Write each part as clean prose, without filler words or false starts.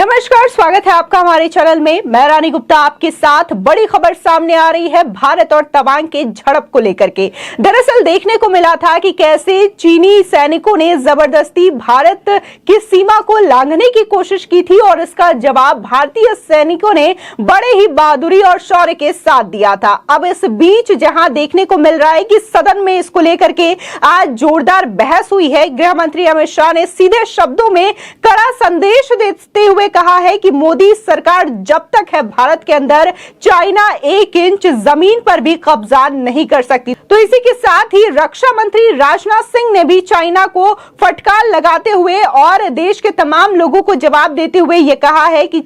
नमस्कार, स्वागत है आपका हमारे चैनल में। मैं रानी गुप्ता आपके साथ। बड़ी खबर सामने आ रही है भारत और तवांग के झड़प को लेकर के। दरअसल देखने को मिला था कि कैसे चीनी सैनिकों ने जबरदस्ती भारत की सीमा को लांघने की कोशिश की थी और इसका जवाब भारतीय सैनिकों ने बड़े ही बहादुरी और शौर्य के साथ दिया था। अब इस बीच जहां देखने को मिल रहा है कि सदन में इसको लेकर के आज जोरदार बहस हुई है, गृह मंत्री अमित शाह ने सीधे शब्दों में कड़ा संदेश देते हुए कहा है कि मोदी सरकार जब तक है भारत के अंदर, चाइना 1 इंच जमीन पर भी कब्जा नहीं कर सकती। तो इसी के साथ ही रक्षा मंत्री राजनाथ सिंह ने भी चाइना को फटकार लगाते हुए और देश के तमाम लोगों को जवाब देते हुए यह कहा है कि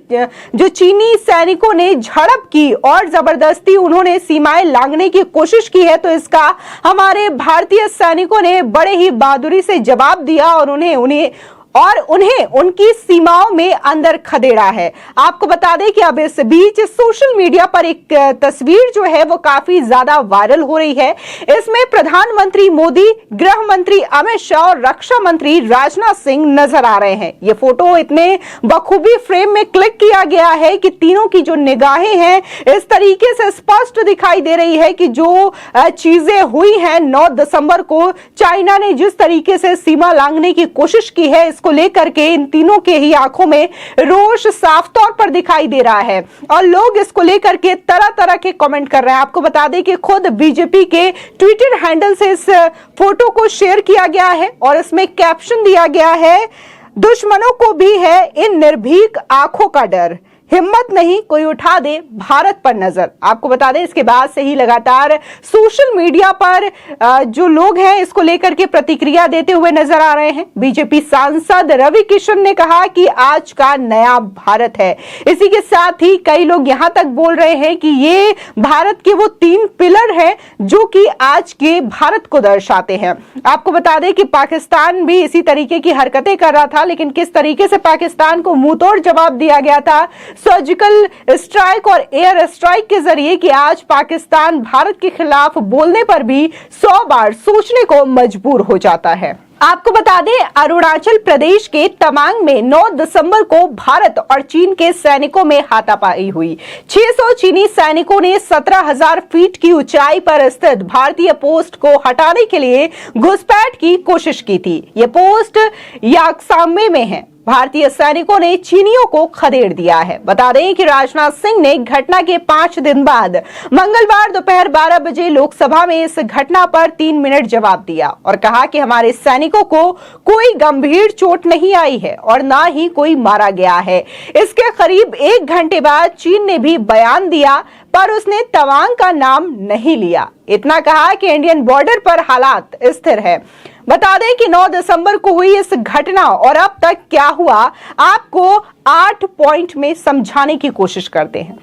जो चीनी सैनिकों ने झड़प की और जबरदस्ती उन्होंने सीमाएं लांघने की कोशिश की है, तो इसका हमारे भारतीय सैनिकों ने बड़े ही बहादुरी से जवाब दिया और उन्हें उनकी सीमाओं में अंदर खदेड़ा है। आपको बता दें कि अब इस बीच सोशल मीडिया पर एक तस्वीर जो है वो काफी ज्यादा वायरल हो रही है। इसमें प्रधानमंत्री मोदी, गृह मंत्री अमित शाह और रक्षा मंत्री राजनाथ सिंह नजर आ रहे हैं। ये फोटो इतने बखूबी फ्रेम में क्लिक किया गया है कि तीनों की जो निगाहें हैं इस तरीके से स्पष्ट दिखाई दे रही है कि जो चीजें हुई हैं 9 दिसंबर को चाइना ने जिस तरीके से सीमा लांघने की कोशिश की है, को लेकर के इन तीनों के ही आंखों में रोष साफ तौर पर दिखाई दे रहा है और लोग इसको लेकर के तरह तरह के कमेंट कर रहे हैं। आपको बता दें कि खुद बीजेपी के ट्विटर हैंडल से इस फोटो को शेयर किया गया है और इसमें कैप्शन दिया गया है, दुश्मनों को भी है इन निर्भीक आंखों का डर, हिम्मत नहीं कोई उठा दे भारत पर नजर। आपको बता दें इसके बाद से ही लगातार सोशल मीडिया पर जो लोग हैं इसको लेकर के प्रतिक्रिया देते हुए नजर आ रहे हैं। बीजेपी सांसद रवि किशन ने कहा कि आज का नया भारत है। इसी के साथ ही कई लोग यहां तक बोल रहे हैं कि ये भारत के वो 3 पिलर हैं जो कि आज के भारत को दर्शाते हैं। आपको बता दें कि पाकिस्तान भी इसी तरीके की हरकतें कर रहा था, लेकिन किस तरीके से पाकिस्तान को मुंहतोड़ जवाब दिया गया था सर्जिकल स्ट्राइक और एयर स्ट्राइक के जरिए कि आज पाकिस्तान भारत के खिलाफ बोलने पर भी 100 बार सोचने को मजबूर हो जाता है। आपको बता दें अरुणाचल प्रदेश के तवांग में 9 दिसंबर को भारत और चीन के सैनिकों में हाथापाई हुई। 600 चीनी सैनिकों ने 17,000 फीट की ऊंचाई पर स्थित भारतीय पोस्ट को हटाने के लिए घुसपैठ की कोशिश की थी। यह पोस्ट याकसांगमे में है। भारतीय सैनिकों ने चीनियों को खदेड़ दिया है। बता दें कि राजनाथ सिंह ने घटना के 5 दिन बाद मंगलवार दोपहर 12 बजे लोकसभा में इस घटना पर 3 मिनट जवाब दिया और कहा कि हमारे सैनिकों को कोई गंभीर चोट नहीं आई है और ना ही कोई मारा गया है। इसके करीब 1 घंटे बाद चीन ने भी बयान दिया, पर उसने तवांग का नाम नहीं लिया। इतना कहा कि इंडियन बॉर्डर पर हालात स्थिर है। बता दें कि 9 दिसंबर को हुई इस घटना और अब तक क्या हुआ आपको 8 पॉइंट में समझाने की कोशिश करते हैं।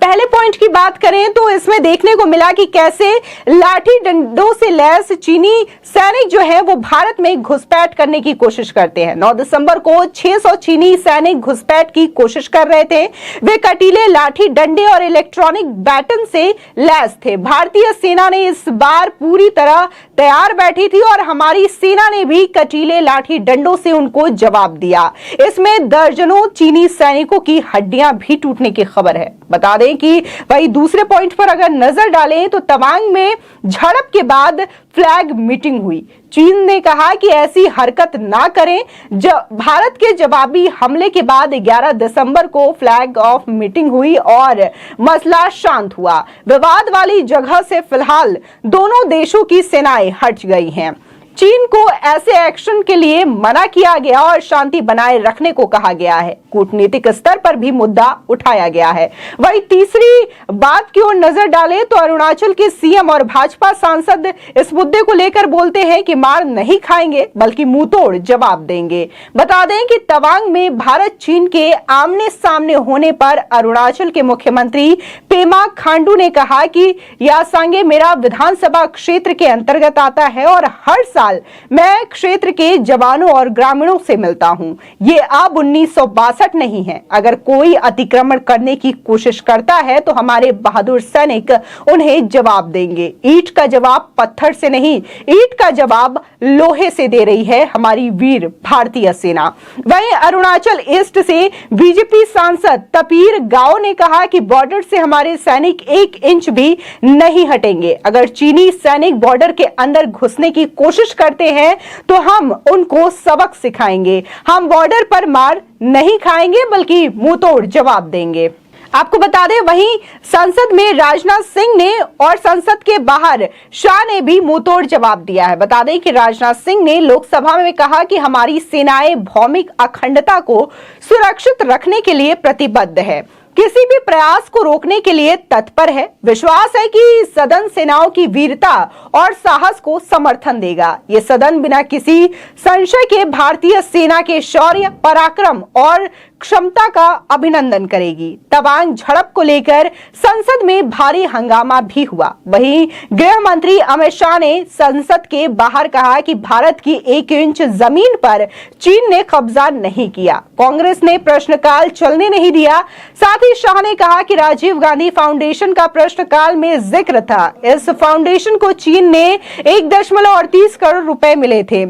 पहले पॉइंट की बात करें तो इसमें देखने को मिला कि कैसे लाठी डंडों से लैस चीनी सैनिक जो है वो भारत में घुसपैठ करने की कोशिश करते हैं। 9 दिसंबर को 600 चीनी सैनिक घुसपैठ की कोशिश कर रहे थे। वे कटीले लाठी डंडे और इलेक्ट्रॉनिक बैटन से लैस थे। भारतीय सेना ने इस बार पूरी तरह तैयार बैठी थी और हमारी सेना ने भी कटीले लाठी डंडों से उनको जवाब दिया। इसमें दर्जनों चीनी सैनिकों की हड्डियां भी टूटने की खबर है। बता दें कि भाई दूसरे पॉइंट पर अगर नजर डालें तो तवांग में झड़प के बाद फ्लैग मीटिंग हुई। चीन ने कहा कि ऐसी हरकत ना करें। भारत के जवाबी हमले के बाद 11 दिसंबर को फ्लैग ऑफ मीटिंग हुई और मसला शांत हुआ। विवाद वाली जगह से फिलहाल दोनों देशों की सेनाएं हट गई हैं। चीन को ऐसे एक्शन के लिए मना किया गया और शांति बनाए रखने को कहा गया है। कूटनीतिक स्तर पर भी मुद्दा उठाया गया है। वही तीसरी बात की ओर नजर डालें तो अरुणाचल के सीएम और भाजपा सांसद इस मुद्दे को लेकर बोलते हैं कि मार नहीं खाएंगे बल्कि मुंहतोड़ जवाब देंगे। बता दें कि तवांग में भारत चीन के आमने सामने होने पर अरुणाचल के मुख्यमंत्री पेमा खांडू ने कहा कि यासांगे मेरा विधानसभा क्षेत्र के अंतर्गत आता है और हर साल साल मैं क्षेत्र के जवानों और ग्रामीणों से मिलता हूं। ये अब 1962 नहीं है। अगर कोई अतिक्रमण करने की कोशिश करता है तो हमारे बहादुर सैनिक उन्हें जवाब देंगे। ईंट का जवाब पत्थर से नहीं, ईंट का जवाब लोहे से दे रही है हमारी वीर भारतीय सेना। वहीं अरुणाचल ईस्ट से बीजेपी सांसद तपीर गाओ ने कहा कि बॉर्डर से हमारे सैनिक 1 इंच भी नहीं हटेंगे। अगर चीनी सैनिक बॉर्डर के अंदर घुसने की कोशिश करते हैं तो हम उनको सबक सिखाएंगे। हम बॉर्डर पर मार नहीं खाएंगे बल्कि मुंहतोड़ जवाब देंगे। आपको बता दें, वहीं संसद में राजनाथ सिंह ने और संसद के बाहर शाह ने भी मुंहतोड़ जवाब दिया है। बता दें कि राजनाथ सिंह ने लोकसभा में कहा कि हमारी सेनाएं भौमिक अखंडता को सुरक्षित रखने के लिए प्रतिबद्ध है, किसी भी प्रयास को रोकने के लिए तत्पर है। विश्वास है कि सदन सेनाओं की वीरता और साहस को समर्थन देगा। ये सदन बिना किसी संशय के भारतीय सेना के शौर्य, पराक्रम और क्षमता का अभिनंदन करेगी। तवांग झड़प को लेकर संसद में भारी हंगामा भी हुआ। वहीं गृह मंत्री अमित शाह ने संसद के बाहर कहा कि भारत की 1 इंच जमीन पर चीन ने कब्जा नहीं किया। कांग्रेस ने प्रश्नकाल चलने नहीं दिया। साथ ही शाह ने कहा कि राजीव गांधी फाउंडेशन का प्रश्नकाल में जिक्र था। इस फाउंडेशन को चीन ने 1.38 करोड़ रुपए मिले थे।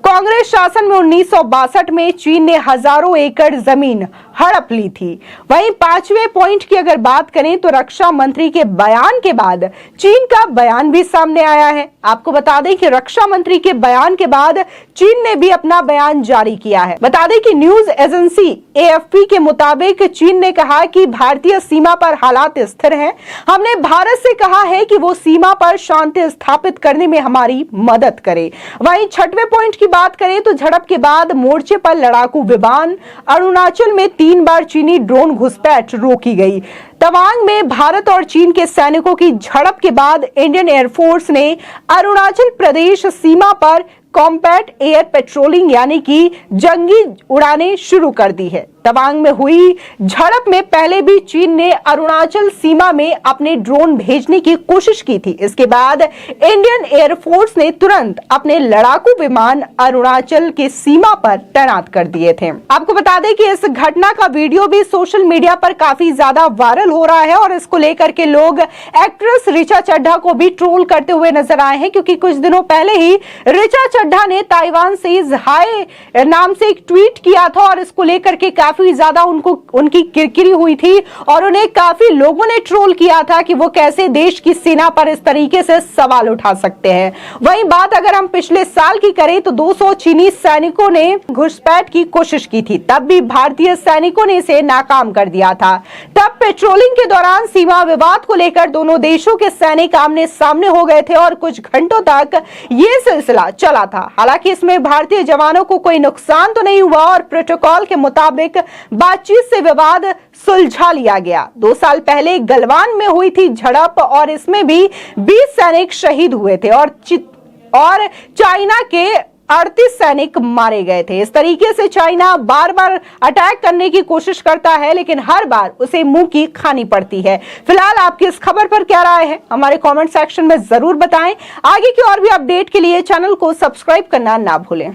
कांग्रेस शासन में 1962 में चीन ने हजारों एकड़ जमीन हड़प ली थी। वहीं 5वें पॉइंट की अगर बात करें तो रक्षा मंत्री के बयान के बाद चीन का बयान भी सामने आया है। आपको बता दें कि रक्षा मंत्री के बयान के बाद चीन ने भी अपना बयान जारी किया है। बता दें कि न्यूज एजेंसी AFP के मुताबिक चीन ने कहा कि भारतीय सीमा पर हालात स्थिर हैं। हमने भारत से कहा है कि वो सीमा पर शांति स्थापित करने में हमारी मदद करे। वहीं 6वें पॉइंट की बात करें तो झड़प के बाद मोर्चे पर लड़ाकू विमान, अरुणाचल में 3 बार चीनी ड्रोन घुसपैठ रोकी गई। तवांग में भारत और चीन के सैनिकों की झड़प के बाद इंडियन एयरफोर्स ने अरुणाचल प्रदेश सीमा पर कॉम्बैट एयर पेट्रोलिंग यानी कि जंगी उड़ानें शुरू कर दी है। तवांग में हुई झड़प में पहले भी चीन ने अरुणाचल सीमा में अपने ड्रोन भेजने की कोशिश की थी। इसके बाद इंडियन एयरफोर्स ने तुरंत अपने लड़ाकू विमान अरुणाचल के सीमा पर तैनात कर दिए थे। आपको बता दें कि इस घटना का वीडियो भी सोशल मीडिया पर काफी ज्यादा वायरल हो रहा है और इसको लेकर के लोग एक्ट्रेस ऋचा चड्ढा को भी ट्रोल करते हुए नजर आए हैं, क्योंकि कुछ दिनों पहले ही ऋचा चड्ढा ने ताइवान से हाय नाम से एक ट्वीट किया था और इसको लेकर के काफी ज्यादा उनकी किरकिरी हुई थी और उन्हें काफी लोगों ने ट्रोल किया था कि वो कैसे देश की सेना पर इस तरीके से सवाल उठा सकते हैं। वहीं बात अगर हम पिछले साल की करें तो 200 चीनी सैनिकों ने घुसपैठ की कोशिश की थी, तब भी भारतीय सैनिकों ने इसे नाकाम कर दिया था। तब पेट्रोलिंग के दौरान सीमा विवाद को लेकर दोनों देशों के सैनिक आमने सामने हो गए थे और कुछ घंटों तक ये सिलसिला चला था। हालांकि इसमें भारतीय जवानों को कोई नुकसान तो नहीं हुआ और प्रोटोकॉल के मुताबिक बातचीत से विवाद सुलझा लिया गया। 2 साल पहले गलवान में हुई थी झड़प और इसमें भी 20 सैनिक शहीद हुए थे और चाइना के 38 सैनिक मारे गए थे। इस तरीके से चाइना बार बार अटैक करने की कोशिश करता है, लेकिन हर बार उसे मुंह की खानी पड़ती है। फिलहाल आपकी इस खबर पर क्या राय है हमारे कमेंट सेक्शन में जरूर बताएं। आगे की और भी अपडेट के लिए चैनल को सब्सक्राइब करना ना भूलें।